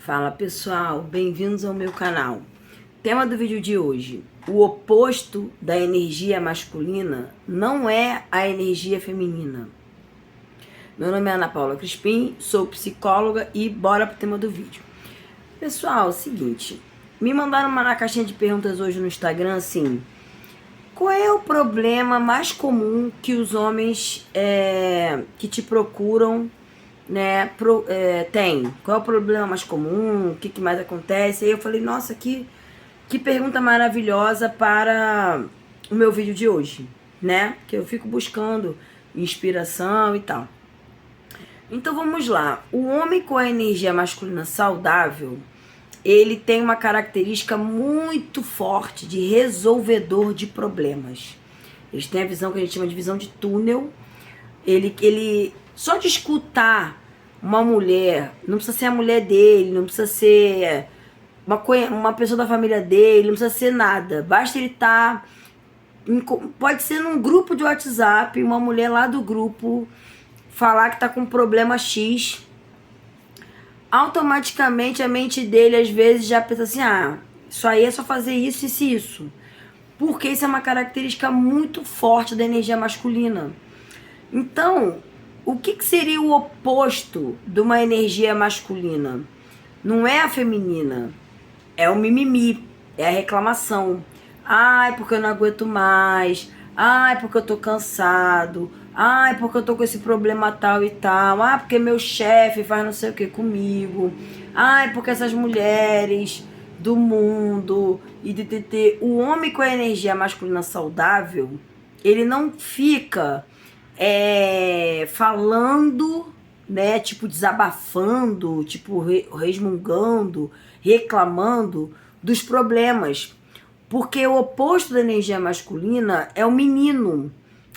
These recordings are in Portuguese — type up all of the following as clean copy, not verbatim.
Fala pessoal, bem-vindos ao meu canal. Tema do vídeo de hoje: o oposto da energia masculina não é a energia feminina. Meu nome é Ana Paula Crispim, sou psicóloga e bora pro tema do vídeo. Pessoal, é o seguinte, me mandaram na caixinha de perguntas hoje no Instagram assim: qual é o problema mais comum que os homens que te procuram, né, tem? Qual é o problema mais comum? O que mais acontece? Aí eu falei, nossa, que pergunta maravilhosa para o meu vídeo de hoje, né? Que eu fico buscando inspiração e tal. Então vamos lá. O homem com a energia masculina saudável, ele tem uma característica muito forte de resolvedor de problemas. Eles têm a visão que a gente chama de visão de túnel. Ele só de escutar uma mulher, não precisa ser a mulher dele, não precisa ser uma pessoa da família dele, não precisa ser nada. Basta ele estar, pode ser num grupo de WhatsApp, uma mulher lá do grupo falar que tá com um problema X, automaticamente a mente dele às vezes já pensa assim, isso aí é só fazer isso, isso e isso. Porque isso é uma característica muito forte da energia masculina. Então, o que seria o oposto de uma energia masculina? Não é a feminina, é o mimimi, é a reclamação. Ai, porque eu não aguento mais. Ai, porque eu tô cansado. Ai, porque eu tô com esse problema tal e tal. Ah, porque meu chefe faz não sei o que comigo. Ai, porque essas mulheres do mundo. O homem com a energia masculina saudável, ele não fica falando, né, tipo desabafando, tipo resmungando, reclamando dos problemas, porque o oposto da energia masculina é o menino,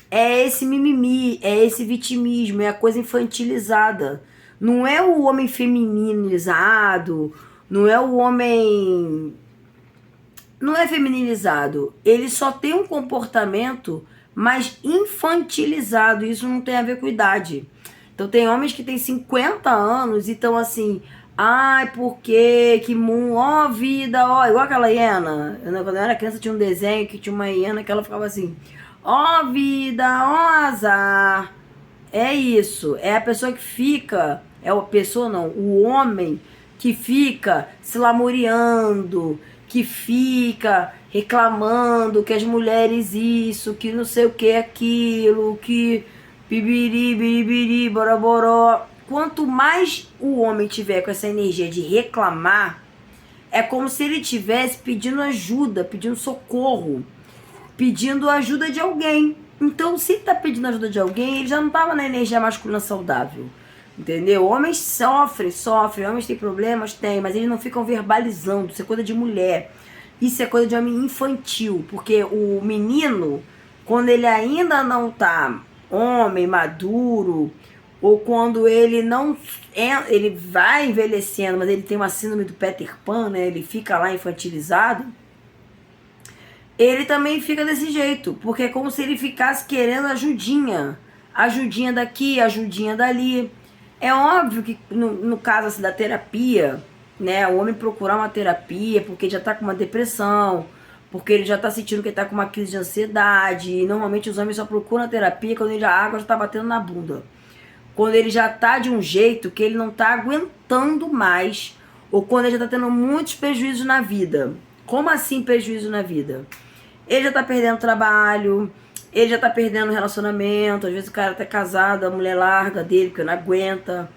é esse mimimi, é esse vitimismo, é a coisa infantilizada. Não é o homem feminilizado, não é o homem, não é feminilizado, ele só tem um comportamento mais infantilizado. Isso não tem a ver com idade. Então tem homens que têm 50 anos e estão assim, ai, porque que ó vida, ó, igual aquela hiena. Quando eu era criança tinha um desenho que tinha uma hiena que ela ficava assim, ó vida, ó azar. É isso, é a pessoa que fica, é a pessoa não, o homem que fica se lamuriando, que fica reclamando que as mulheres isso, que não sei o que aquilo, que bibiri, biribiri, boroboró. Quanto mais o homem tiver com essa energia de reclamar, é como se ele estivesse pedindo ajuda, pedindo socorro, pedindo ajuda de alguém. Então, se ele tá pedindo ajuda de alguém, ele já não tava na energia masculina saudável. Entendeu? Homens sofrem, homens têm problemas, tem, mas eles não ficam verbalizando, isso é coisa de mulher. Isso é coisa de homem infantil, porque o menino, quando ele ainda não tá homem, maduro, ou quando ele não ele vai envelhecendo, mas ele tem uma síndrome do Peter Pan, né? Ele fica lá infantilizado, ele também fica desse jeito, porque é como se ele ficasse querendo ajudinha. Ajudinha daqui, ajudinha dali. É óbvio que no caso assim, da terapia, né, o homem procurar uma terapia porque ele já tá com uma depressão, porque ele já tá sentindo que ele tá com uma crise de ansiedade, e normalmente os homens só procuram a terapia quando a água já tá batendo na bunda. Quando ele já tá de um jeito que ele não tá aguentando mais, ou quando ele já tá tendo muitos prejuízos na vida. Como assim prejuízo na vida? Ele já tá perdendo trabalho, ele já tá perdendo relacionamento, às vezes o cara tá casado, a mulher larga dele porque não aguenta.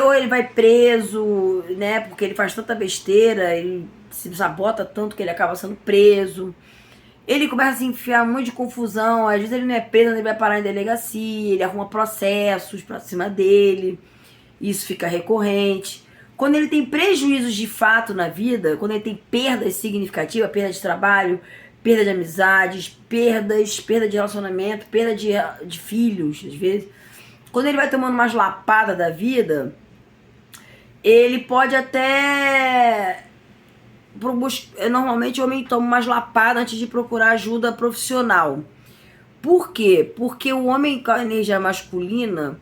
Ou ele vai preso, né, porque ele faz tanta besteira, ele se sabota tanto que ele acaba sendo preso. Ele começa a se enfiar muito de confusão, às vezes ele não é preso, ele vai parar em delegacia, ele arruma processos pra cima dele, isso fica recorrente. Quando ele tem prejuízos de fato na vida, quando ele tem perdas significativas, perda de trabalho, perda de amizades, perda de relacionamento, perda de filhos, às vezes. Quando ele vai tomando umas lapadas da vida, ele pode até... Normalmente o homem toma umas lapadas antes de procurar ajuda profissional. Por quê? Porque o homem com a energia masculina,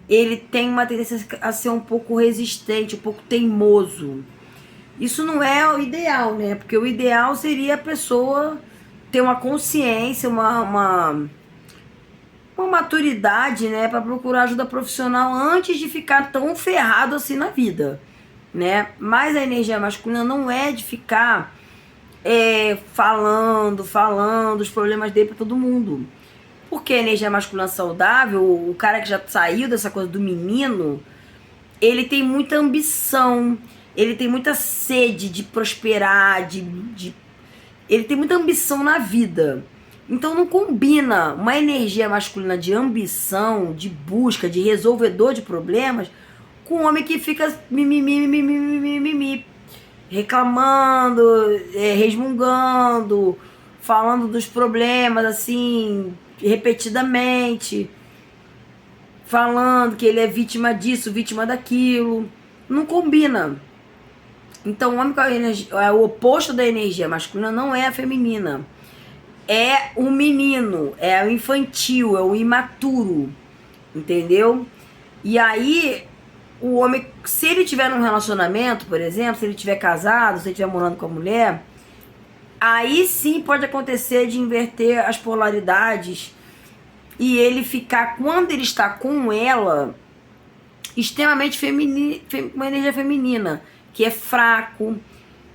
ele tem uma tendência a ser um pouco resistente, um pouco teimoso. Isso não é o ideal, né? Porque o ideal seria a pessoa ter uma consciência, uma maturidade, né, para procurar ajuda profissional antes de ficar tão ferrado assim na vida, né? Mas a energia masculina não é de ficar falando os problemas dele para todo mundo. Porque a energia masculina saudável, o cara que já saiu dessa coisa do menino, ele tem muita ambição, ele tem muita sede de prosperar, ele tem muita ambição na vida. Então não combina uma energia masculina de ambição, de busca, de resolvedor de problemas, com um homem que fica mimimi, reclamando, resmungando, falando dos problemas assim, repetidamente, falando que ele é vítima disso, vítima daquilo. Não combina. Então, o homem com a energia, o oposto da energia masculina não é a feminina. É o menino, é o infantil, é o imaturo. Entendeu? E aí, o homem, se ele tiver num relacionamento, por exemplo, se ele estiver casado, se ele estiver morando com a mulher, aí sim pode acontecer de inverter as polaridades e ele ficar, quando ele está com ela, extremamente feminino, uma energia feminina, que é fraco,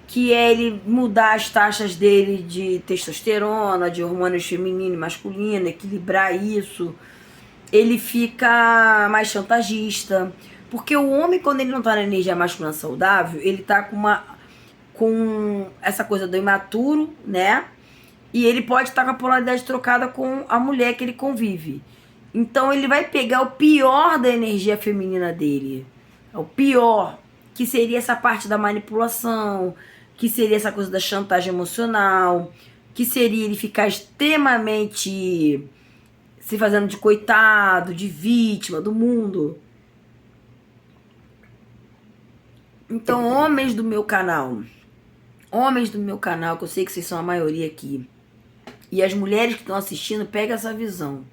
que é ele mudar as taxas dele de testosterona, de hormônios feminino e masculino, equilibrar isso. Ele fica mais chantagista, porque o homem, quando ele não tá na energia masculina saudável, ele tá com essa coisa do imaturo, né? E ele pode estar com a polaridade trocada com a mulher que ele convive. Então ele vai pegar o pior da energia feminina dele. O pior, que seria essa parte da manipulação, que seria essa coisa da chantagem emocional, que seria ele ficar extremamente se fazendo de coitado, de vítima do mundo. Então, homens do meu canal, que eu sei que vocês são a maioria aqui, e as mulheres que estão assistindo, pega essa visão.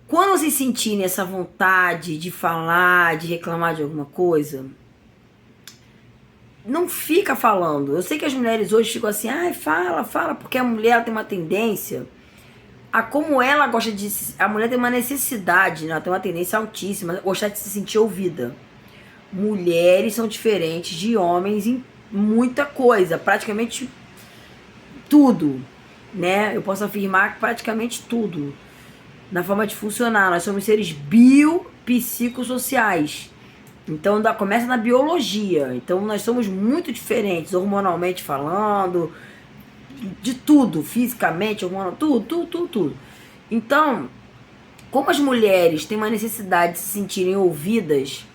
Quando vocês sentirem essa vontade de falar, de reclamar de alguma coisa, não fica falando. Eu sei que as mulheres hoje ficam assim, fala, porque a mulher tem uma tendência a como ela gosta de... A mulher tem uma necessidade, né? Ela tem uma tendência altíssima a gostar de se sentir ouvida. Mulheres são diferentes de homens em muita coisa, praticamente tudo, né? Eu posso afirmar que praticamente tudo. Na forma de funcionar, nós somos seres biopsicossociais. Então começa na biologia. Então nós somos muito diferentes, hormonalmente falando, de tudo, fisicamente, hormonal, tudo. Então, como as mulheres têm uma necessidade de se sentirem ouvidas,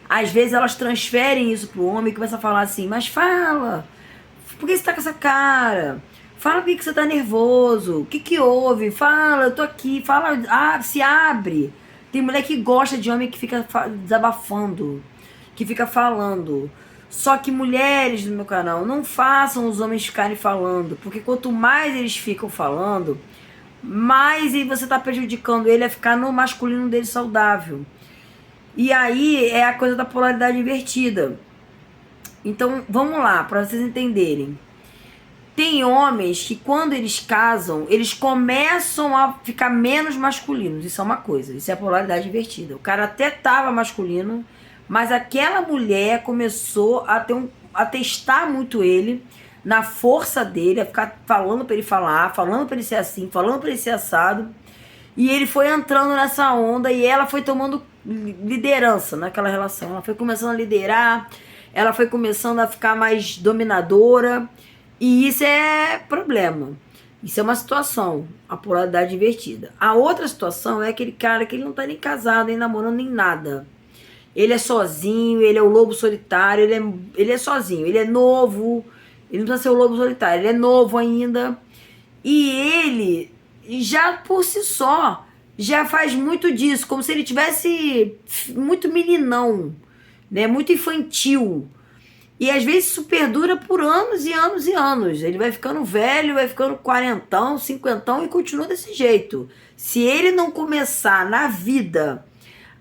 às vezes elas transferem isso pro homem e começam a falar assim, mas fala, por que você tá com essa cara? Fala por que você tá nervoso, o que houve? Fala, eu tô aqui, fala, se abre. Tem mulher que gosta de homem que fica desabafando, que fica falando. Só que mulheres do meu canal, não façam os homens ficarem falando, porque quanto mais eles ficam falando, mais você tá prejudicando ele a ficar no masculino dele saudável. E aí é a coisa da polaridade invertida. Então, vamos lá, para vocês entenderem. Tem homens que quando eles casam, eles começam a ficar menos masculinos. Isso é uma coisa, isso é a polaridade invertida. O cara até tava masculino, mas aquela mulher começou a testar muito ele, na força dele, a ficar falando pra ele falar, falando pra ele ser assim, falando pra ele ser assado. E ele foi entrando nessa onda e ela foi tomando liderança naquela relação. Ela foi começando a liderar, ela foi começando a ficar mais dominadora. E isso é problema. Isso é uma situação, a polaridade invertida. A outra situação é aquele cara que ele não tá nem casado, nem namorando, nem nada. Ele é sozinho, ele é o lobo solitário, ele é sozinho, ele é novo, ele não precisa ser o lobo solitário, ele é novo ainda. E ele, já por si só, já faz muito disso, como se ele tivesse muito meninão, né? Muito infantil. E às vezes isso perdura por anos e anos e anos. Ele vai ficando velho, vai ficando quarentão, cinquentão e continua desse jeito. Se ele não começar na vida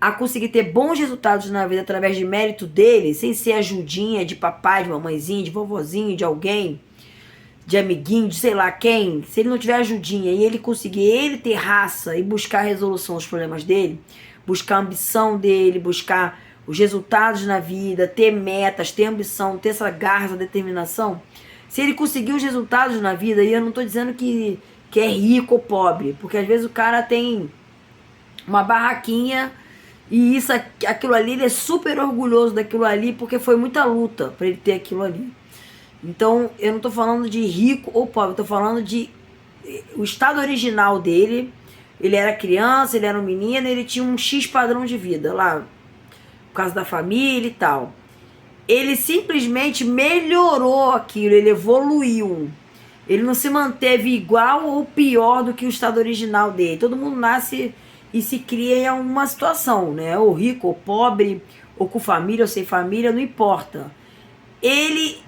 a conseguir ter bons resultados na vida através de mérito dele, sem ser ajudinha de papai, de mamãezinha, de vovozinho, de alguém, de amiguinho, de sei lá quem, se ele não tiver ajudinha e ele conseguir ele ter raça e buscar a resolução dos problemas dele, buscar a ambição dele, buscar os resultados na vida, ter metas, ter ambição, ter essa garra, essa determinação, se ele conseguir os resultados na vida, e eu não estou dizendo que é rico ou pobre, porque às vezes o cara tem uma barraquinha e isso, aquilo ali, ele é super orgulhoso daquilo ali porque foi muita luta para ele ter aquilo ali. Então, eu não tô falando de rico ou pobre, eu tô falando de o estado original dele. Ele era criança, ele era um menino, ele tinha um X padrão de vida lá, por causa da família e tal. Ele simplesmente melhorou aquilo, ele evoluiu. Ele não se manteve igual ou pior do que o estado original dele. Todo mundo nasce e se cria em alguma situação, né? Ou rico, ou pobre, ou com família, ou sem família, não importa. Ele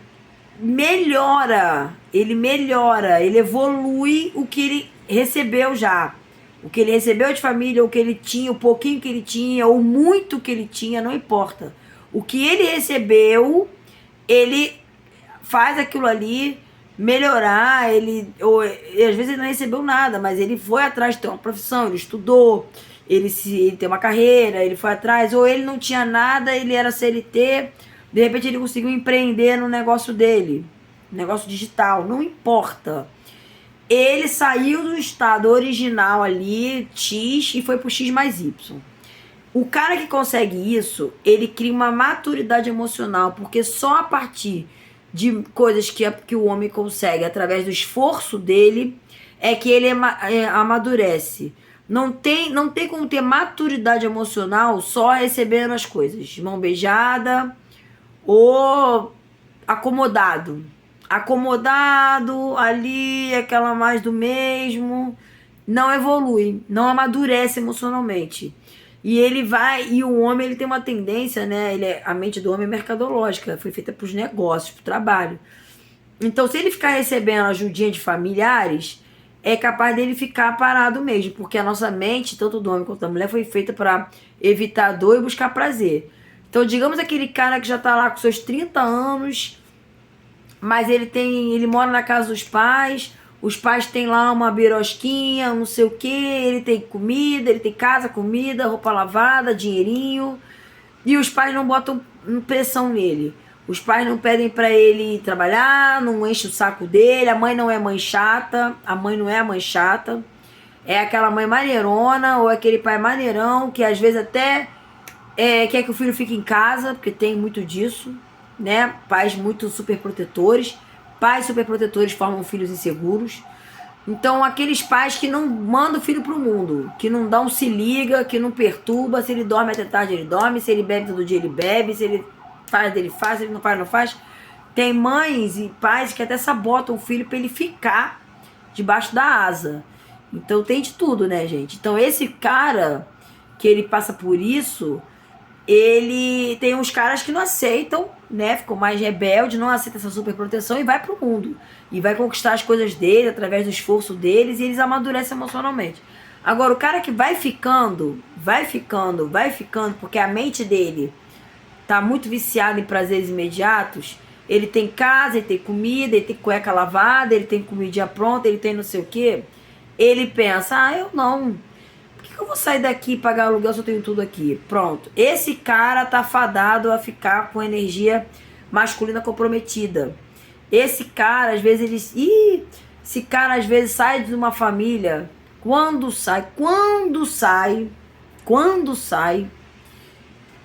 melhora, ele evolui o que ele recebeu já. O que ele recebeu de família, o que ele tinha, o pouquinho que ele tinha, ou muito que ele tinha, não importa. O que ele recebeu, ele faz aquilo ali melhorar, ou às vezes ele não recebeu nada, mas ele foi atrás de ter uma profissão, ele estudou, ele tem uma carreira, ele foi atrás, ou ele não tinha nada, ele era CLT, de repente ele conseguiu empreender no negócio dele, negócio digital, não importa. Ele saiu do estado original ali, X, e foi pro X mais Y. O cara que consegue isso, ele cria uma maturidade emocional, porque só a partir de coisas que o homem consegue, através do esforço dele, é que ele amadurece. Não tem como ter maturidade emocional só recebendo as coisas, de mão beijada ou acomodado. Acomodado ali, aquela mais do mesmo, não evolui, não amadurece emocionalmente. E ele vai, e o homem ele tem uma tendência, né? A mente do homem é mercadológica, foi feita para os negócios, para o trabalho. Então, se ele ficar recebendo ajudinha de familiares, é capaz dele ficar parado mesmo, porque a nossa mente, tanto do homem quanto da mulher, foi feita para evitar dor e buscar prazer. Então, digamos aquele cara que já tá lá com seus 30 anos, mas ele mora na casa dos pais, os pais têm lá uma birosquinha, não sei o que, ele tem comida, ele tem casa, comida, roupa lavada, dinheirinho, e os pais não botam pressão nele. Os pais não pedem pra ele trabalhar, não enche o saco dele, a mãe não é mãe chata, a mãe não é a mãe chata, é aquela mãe maneirona ou aquele pai maneirão que às vezes até quer que o filho fique em casa, porque tem muito disso, né? Pais muito superprotetores. Pais superprotetores formam filhos inseguros. Então, aqueles pais que não mandam o filho pro mundo, que não dão se liga, que não perturba, se ele dorme até tarde, ele dorme, se ele bebe todo dia, ele bebe, se ele faz, ele faz, se ele não faz, não faz. Tem mães e pais que até sabotam o filho para ele ficar debaixo da asa. Então, tem de tudo, né, gente? Então, esse cara que ele passa por isso, ele tem uns caras que não aceitam, né? Ficam mais rebeldes, não aceitam essa super proteção e vai pro mundo. E vai conquistar as coisas dele através do esforço deles e eles amadurecem emocionalmente. Agora, o cara que vai ficando, porque a mente dele tá muito viciada em prazeres imediatos, ele tem casa, ele tem comida, ele tem cueca lavada, ele tem comidinha pronta, ele tem não sei o quê. Ele pensa, eu não... Por que eu vou sair daqui e pagar aluguel se eu tenho tudo aqui? Pronto. Esse cara tá fadado a ficar com energia masculina comprometida. Esse cara, às vezes, esse cara, às vezes, sai de uma família. Quando sai,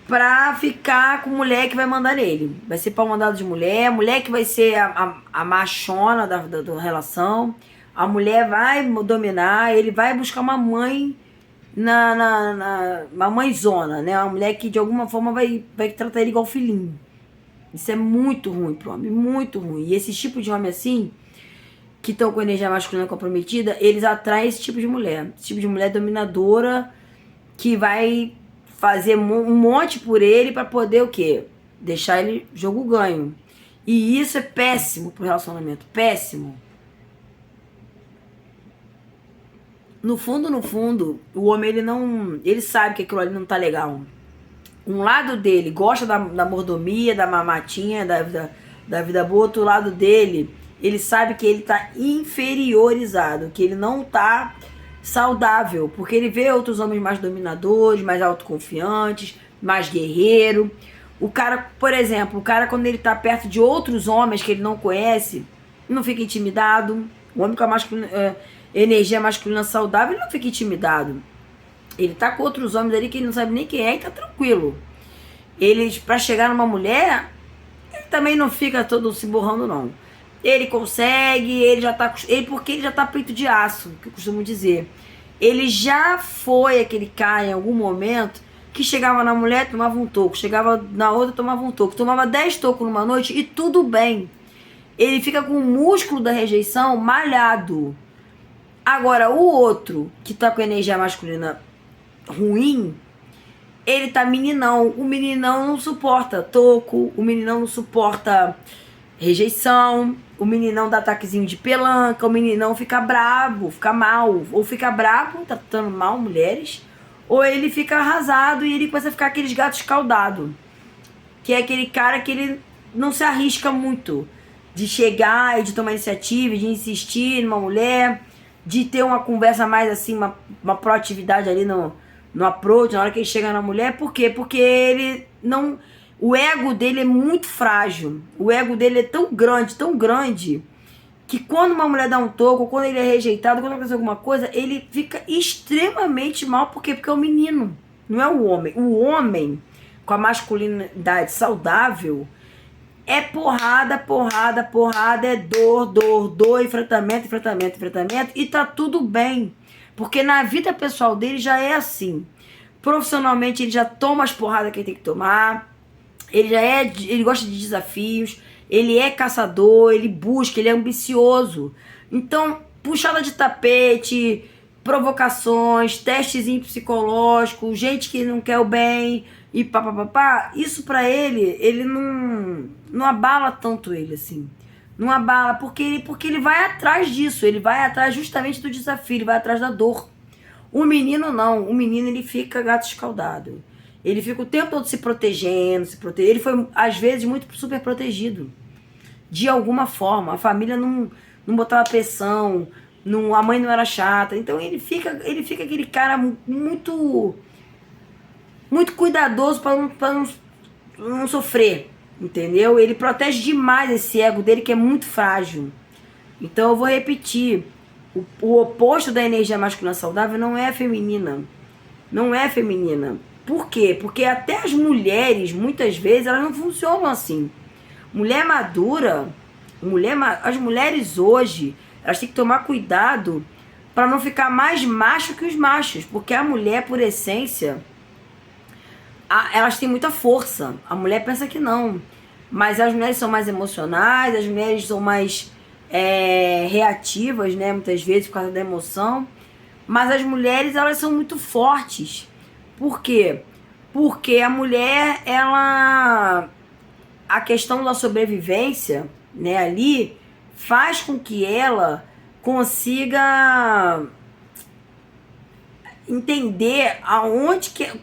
pra ficar com mulher que vai mandar nele. Vai ser pau mandado de mulher que vai ser a machona da relação. A mulher vai dominar, ele vai buscar uma mãe uma mãezona, né? Uma mulher que de alguma forma vai tratar ele igual filhinho. Isso é muito ruim pro homem, muito ruim. E esse tipo de homem assim, que estão com energia masculina comprometida, eles atraem esse tipo de mulher. Esse tipo de mulher dominadora, que vai fazer um monte por ele para poder o quê? Deixar ele jogo ganho. E isso é péssimo pro relacionamento, péssimo. no fundo, o homem, ele não... Ele sabe que aquilo ali não tá legal. Um lado dele gosta da mordomia, da mamatinha, da vida boa. Outro lado dele, ele sabe que ele tá inferiorizado, que ele não tá saudável, porque ele vê outros homens mais dominadores, mais autoconfiantes, mais guerreiro. O cara, por exemplo, o cara quando ele tá perto de outros homens que ele não conhece, não fica intimidado. O homem com a energia masculina saudável, ele não fica intimidado. Ele tá com outros homens ali que ele não sabe nem quem é e tá tranquilo. Ele, pra chegar numa mulher, ele também não fica todo se borrando, não. Ele consegue, ele já tá... porque ele já tá peito de aço, que eu costumo dizer. Ele já foi aquele cara em algum momento que chegava na mulher, tomava um toco. Chegava na outra, tomava um toco. Tomava 10 tocos numa noite e tudo bem. Ele fica com o músculo da rejeição malhado. Agora, o outro, que tá com a energia masculina ruim, ele tá meninão. O meninão não suporta toco, o meninão não suporta rejeição, o meninão dá ataquezinho de pelanca, o meninão fica bravo, fica mal, ou fica bravo, tá tratando mal mulheres, ou ele fica arrasado e ele começa a ficar aqueles gatos escaldados, que é aquele cara que ele não se arrisca muito de chegar e de tomar iniciativa, de insistir numa mulher, de ter uma conversa mais assim, uma proatividade ali no approach, na hora que ele chega na mulher. Por quê? Porque ele não... O ego dele é muito frágil. O ego dele é tão grande, que quando uma mulher dá um toco, quando ele é rejeitado, quando acontece alguma coisa, ele fica extremamente mal. Por quê? Porque é o menino, não é o homem. O homem, com a masculinidade saudável, é porrada, é dor, enfrentamento, e tá tudo bem. Porque na vida pessoal dele já é assim. Profissionalmente ele já toma as porradas que ele tem que tomar. Ele gosta de desafios, ele é caçador, ele busca, ele é ambicioso. Então, puxada de tapete, provocações, testezinho psicológico, gente que não quer o bem e papapá, isso pra ele não abala tanto ele assim. Não abala, porque ele vai atrás disso, ele vai atrás justamente do desafio, ele vai atrás da dor. O menino não, o menino ele fica gato escaldado. Ele fica o tempo todo se protegendo, Ele foi, às vezes, muito super protegido. De alguma forma. A família não botava pressão, a mãe não era chata. Então ele fica aquele cara muito cuidadoso para não sofrer. Entendeu? Ele protege demais esse ego dele, que é muito frágil. Então eu vou repetir. O oposto da energia masculina saudável não é feminina. Não é feminina. Por quê? Porque até as mulheres, muitas vezes, elas não funcionam assim. Mulher madura, as mulheres hoje, elas têm que tomar cuidado para não ficar mais macho que os machos. Porque a mulher, por essência, elas têm muita força. A mulher pensa que não. Mas as mulheres são mais emocionais, as mulheres são mais reativas, né? Muitas vezes, por causa da emoção. Mas as mulheres, elas são muito fortes. Por quê? Porque a mulher, a questão da sobrevivência, né, ali, faz com que ela consiga entender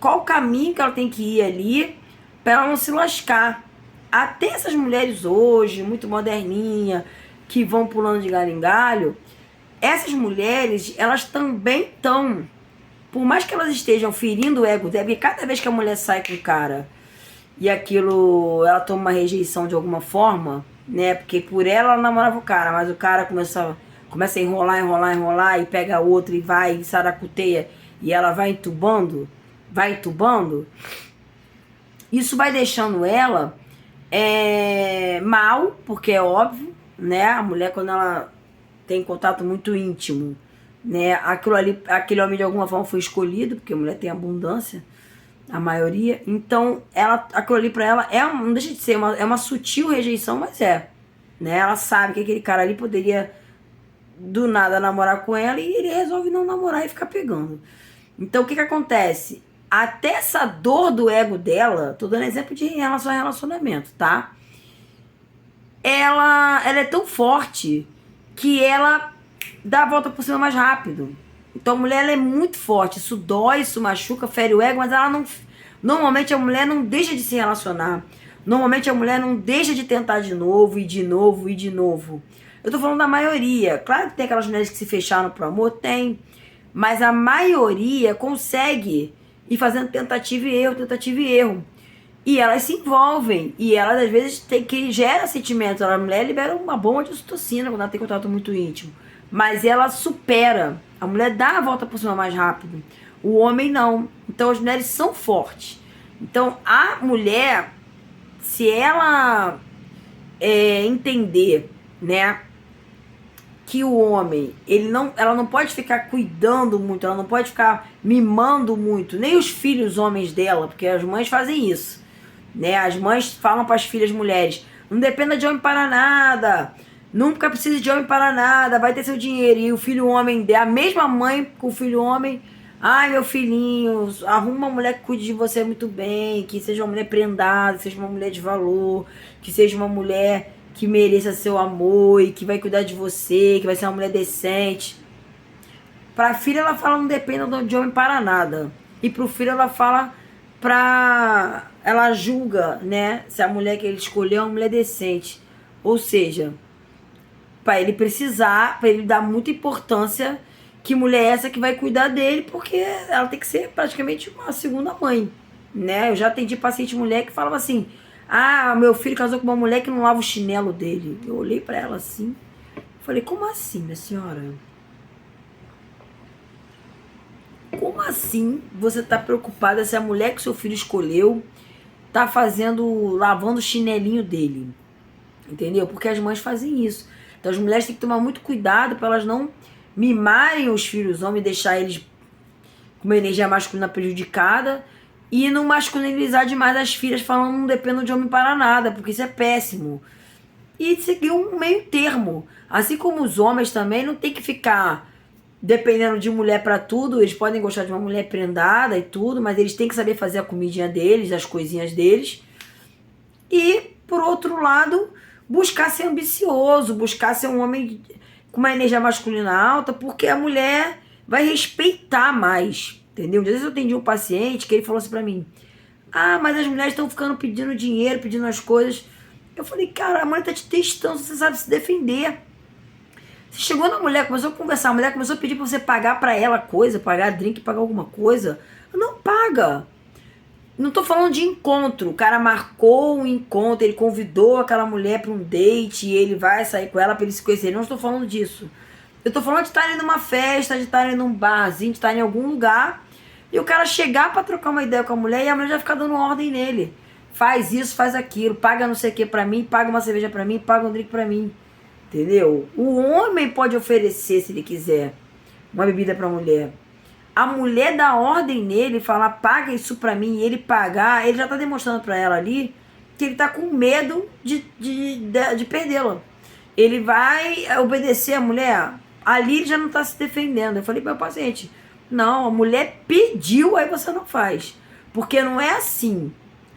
qual o caminho que ela tem que ir ali para ela não se lascar. Até essas mulheres hoje, muito moderninha, que vão pulando de galho em galho, essas mulheres, elas também estão... Por mais que elas estejam ferindo o ego dela, porque cada vez que a mulher sai com o cara e aquilo, ela toma uma rejeição de alguma forma, né? Porque por ela namorava o cara, mas o cara começa a enrolar e pega outro e vai e saracuteia e ela vai entubando. Isso vai deixando ela mal, porque é óbvio, né? A mulher, quando ela tem contato muito íntimo, né, aquele homem de alguma forma foi escolhido, porque a mulher tem abundância, a maioria. Então aquilo ali pra ela não deixa de ser uma sutil rejeição, mas né, ela sabe que aquele cara ali poderia do nada namorar com ela e ele resolve não namorar e ficar pegando. Então o que acontece? Até essa dor do ego dela, tô dando exemplo de relação a relacionamento, tá? Ela é tão forte que ela dá a volta por cima mais rápido. Então a mulher ela é muito forte, isso dói, isso machuca, fere o ego, mas ela não. Normalmente a mulher não deixa de se relacionar. Normalmente a mulher não deixa de tentar de novo, e de novo, e de novo. Eu tô falando da maioria. Claro que tem aquelas mulheres que se fecharam pro amor, tem. Mas a maioria consegue ir fazendo tentativa e erro, tentativa e erro. E elas se envolvem. E elas, às vezes, tem que gera sentimentos. A mulher libera uma bomba de ocitocina quando ela tem contato muito íntimo. Mas ela supera. A mulher dá a volta por cima mais rápido. O homem não. Então as mulheres são fortes. Então a mulher, se ela entender, né, que o homem, ela não pode ficar cuidando muito, ela não pode ficar mimando muito, nem os filhos homens dela, porque as mães fazem isso, né? As mães falam para as filhas mulheres: não dependa de homem para nada, nunca precise de homem para nada, vai ter seu dinheiro. E o filho homem a mesma mãe com o filho homem: ai, meu filhinho, arruma uma mulher que cuide de você muito bem, que seja uma mulher prendada, seja uma mulher de valor, que seja uma mulher que mereça seu amor e que vai cuidar de você, que vai ser uma mulher decente. Pra filha ela fala: não dependa de homem para nada. E pro filho ela fala ela julga, né, se a mulher que ele escolheu é uma mulher decente. Ou seja, para ele dar muita importância que mulher é essa que vai cuidar dele, porque ela tem que ser praticamente uma segunda mãe, né? Eu já atendi paciente mulher que falava assim: ah, meu filho casou com uma mulher que não lava o chinelo dele. Eu olhei para ela assim, falei: como assim, minha senhora? Como assim você tá preocupada se a mulher que seu filho escolheu tá lavando o chinelinho dele? Entendeu? Porque as mães fazem isso. Então as mulheres têm que tomar muito cuidado para elas não mimarem os filhos homens, deixar eles com uma energia masculina prejudicada e não masculinizar demais as filhas, falando: não dependo de homem para nada, porque isso é péssimo. E seguir um meio termo. Assim como os homens também não tem que ficar dependendo de mulher para tudo. Eles podem gostar de uma mulher prendada e tudo, mas eles têm que saber fazer a comidinha deles, as coisinhas deles. E, por outro lado, buscar ser ambicioso, buscar ser um homem com uma energia masculina alta, porque a mulher vai respeitar mais, entendeu? Às vezes eu atendi um paciente que ele falou assim pra mim: ah, mas as mulheres estão ficando pedindo dinheiro, pedindo as coisas. Eu falei: cara, a mulher tá te testando, você sabe se defender. Você chegou na mulher, começou a conversar, a mulher começou a pedir pra você pagar pra ela coisa, pagar drink, pagar alguma coisa. Não paga. Não tô falando de encontro. O cara marcou um encontro, ele convidou aquela mulher pra um date e ele vai sair com ela pra eles se conhecerem. Não estou falando disso. Eu tô falando de estarem numa festa, de estarem num barzinho, de estarem em algum lugar e o cara chegar pra trocar uma ideia com a mulher e a mulher já ficar dando ordem nele. Faz isso, faz aquilo, paga não sei o que pra mim, paga uma cerveja pra mim, paga um drink pra mim. Entendeu? O homem pode oferecer, se ele quiser, uma bebida pra mulher. A mulher dá ordem nele, falar: paga isso pra mim, e ele pagar, ele já tá demonstrando pra ela ali que ele tá com medo de perdê-la. Ele vai obedecer a mulher, ali ele já não tá se defendendo. Eu falei pro meu paciente: não, a mulher pediu, aí você não faz. Porque não é assim.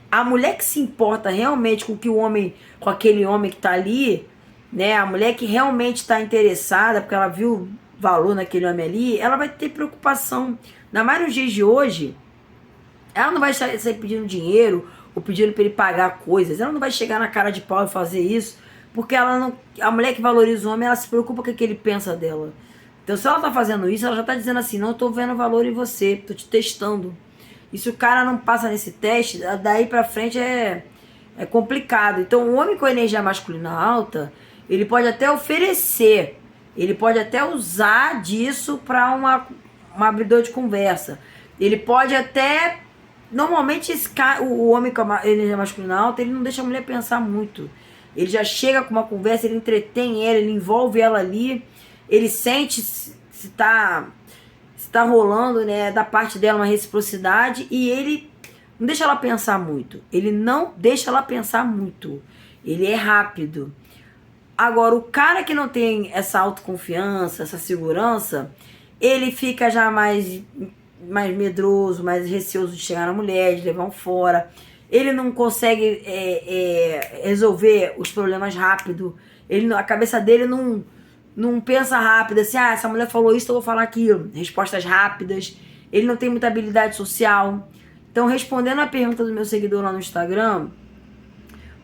A mulher que se importa realmente com que o homem, com aquele homem que tá ali, né? A mulher que realmente está interessada, porque ela viu valor naquele homem ali, ela vai ter preocupação. Na maioria dos dias de hoje, ela não vai sair pedindo dinheiro ou pedindo para ele pagar coisas. Ela não vai chegar na cara de pau e fazer isso, porque ela não, a mulher que valoriza o homem, ela se preocupa com o que ele pensa dela. Então, se ela tá fazendo isso, ela já tá dizendo assim: não, eu tô vendo valor em você, tô te testando. E se o cara não passa nesse teste, daí pra frente é complicado. Então, o homem com energia masculina alta, ele pode até oferecer, ele pode até usar disso para uma abridor de conversa. Ele pode até... Normalmente o homem com a energia masculina alta, ele não deixa a mulher pensar muito. Ele já chega com uma conversa, ele entretém ela, ele envolve ela ali, ele sente se tá rolando, né, da parte dela uma reciprocidade, e ele não deixa ela pensar muito. Ele não deixa ela pensar muito. Ele é rápido. Agora, o cara que não tem essa autoconfiança, essa segurança, ele fica já mais medroso, mais receoso de chegar na mulher, de levar um fora. Ele não consegue resolver os problemas rápido. A cabeça dele não pensa rápido, assim, essa mulher falou isso, então eu vou falar aquilo. Respostas rápidas. Ele não tem muita habilidade social. Então, respondendo a pergunta do meu seguidor lá no Instagram,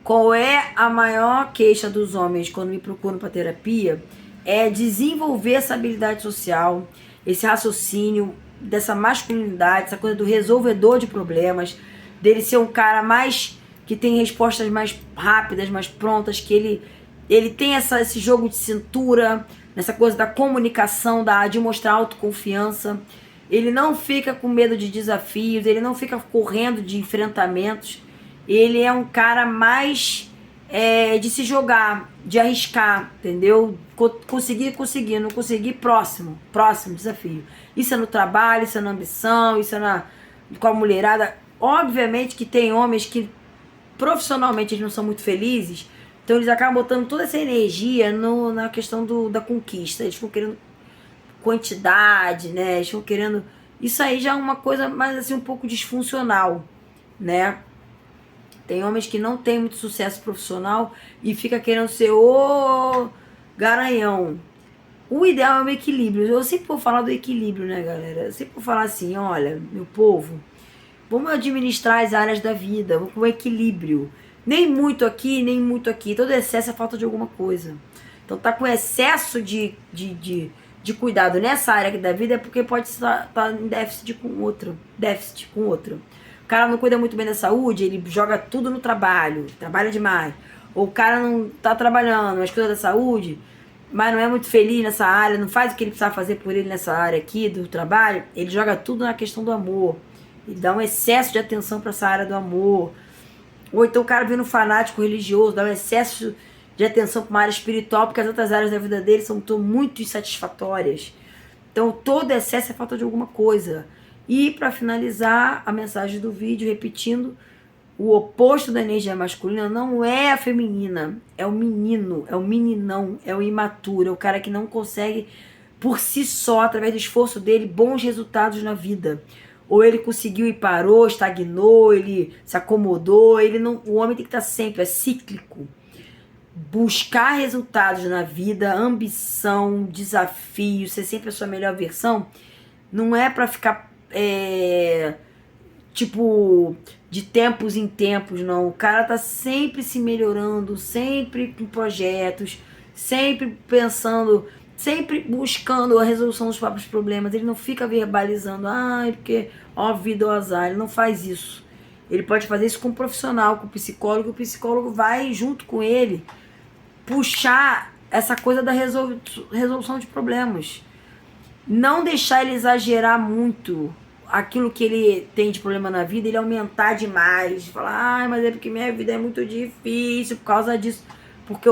qual é a maior queixa dos homens quando me procuram para terapia? É desenvolver essa habilidade social, esse raciocínio, dessa masculinidade, essa coisa do resolvedor de problemas, dele ser um cara mais que tem respostas mais rápidas, mais prontas, que ele tem esse jogo de cintura, nessa coisa da comunicação, de mostrar autoconfiança. Ele não fica com medo de desafios, ele não fica correndo de enfrentamentos. Ele é um cara mais de se jogar, de arriscar, entendeu? Conseguir, não conseguir, próximo desafio. Isso é no trabalho, isso é na ambição, isso é com a mulherada. Obviamente que tem homens que profissionalmente eles não são muito felizes, então eles acabam botando toda essa energia na questão da conquista. Eles ficam querendo quantidade, né? Eles ficam querendo... Isso aí já é uma coisa mais assim, um pouco disfuncional, né? Tem homens que não têm muito sucesso profissional e fica querendo ser o garanhão. O ideal é o equilíbrio. Eu sempre vou falar do equilíbrio, né, galera? Eu sempre vou falar assim, olha, meu povo, vamos administrar as áreas da vida, vamos com equilíbrio. Nem muito aqui, nem muito aqui. Todo excesso é falta de alguma coisa. Então tá com excesso de cuidado nessa área aqui da vida é porque pode estar em déficit com outro. O cara não cuida muito bem da saúde, ele joga tudo no trabalho, trabalha demais. Ou o cara não tá trabalhando, mas cuida da saúde, mas não é muito feliz nessa área, não faz o que ele precisa fazer por ele nessa área aqui do trabalho, ele joga tudo na questão do amor. Ele dá um excesso de atenção para essa área do amor. Ou então o cara vira um fanático religioso, dá um excesso de atenção para uma área espiritual, porque as outras áreas da vida dele são muito insatisfatórias. Então todo excesso é falta de alguma coisa. E para finalizar a mensagem do vídeo, repetindo, o oposto da energia masculina não é a feminina, é o menino, é o meninão, é o imaturo, é o cara que não consegue por si só, através do esforço dele, bons resultados na vida. Ou ele conseguiu e parou, estagnou, ele se acomodou, o homem tem que estar sempre, é cíclico. Buscar resultados na vida, ambição, desafio, ser sempre a sua melhor versão, não é para ficar tipo de tempos em tempos, não. O cara tá sempre se melhorando, sempre com projetos, sempre pensando, sempre buscando a resolução dos próprios problemas. Ele não fica verbalizando, porque ó, vida ou azar. Ele não faz isso. Ele pode fazer isso com um profissional, com um psicólogo. O psicólogo vai junto com ele puxar essa coisa da resolução de problemas. Não deixar ele exagerar muito aquilo que ele tem de problema na vida, ele aumentar demais, falar, mas é porque minha vida é muito difícil por causa disso. Porque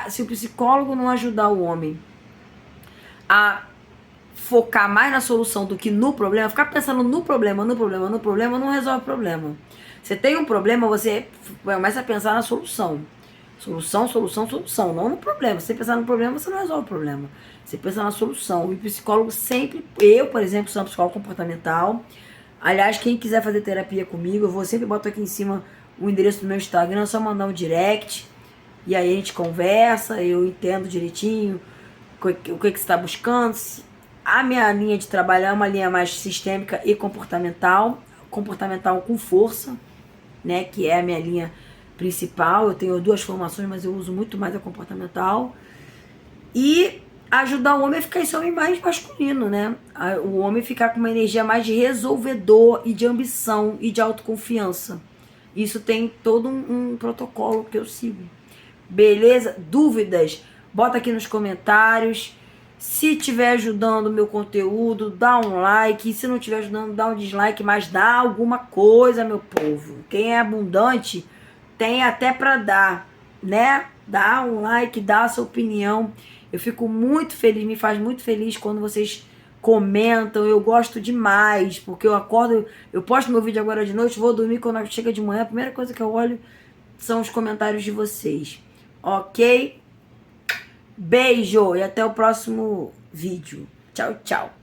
se o psicólogo não ajudar o homem a focar mais na solução do que no problema, ficar pensando no problema, não resolve o problema. Você tem um problema, você começa a pensar na solução. Solução, não no problema. Se você pensar no problema, você não resolve o problema. Você pensa na solução. E o psicólogo sempre... Eu, por exemplo, sou um psicólogo comportamental. Aliás, quem quiser fazer terapia comigo, eu sempre boto aqui em cima o endereço do meu Instagram, é só mandar um direct. E aí a gente conversa, eu entendo direitinho o que você está buscando. A minha linha de trabalho é uma linha mais sistêmica e comportamental. Comportamental com força, né? Que é a minha linha principal. Eu tenho 2 formações, mas eu uso muito mais a comportamental. E ajudar o homem a ficar esse homem mais masculino, né? O homem ficar com uma energia mais de resolvedor e de ambição e de autoconfiança. Isso tem todo um protocolo que eu sigo. Beleza? Dúvidas? Bota aqui nos comentários. Se estiver ajudando o meu conteúdo, dá um like. Se não estiver ajudando, dá um dislike, mas dá alguma coisa, meu povo. Quem é abundante tem até para dar, né? Dá um like, dá a sua opinião. Eu fico muito feliz, me faz muito feliz quando vocês comentam. Eu gosto demais, porque eu acordo, eu posto meu vídeo agora de noite, vou dormir, quando chega de manhã, a primeira coisa que eu olho são os comentários de vocês. Ok? Beijo e até o próximo vídeo. Tchau, tchau.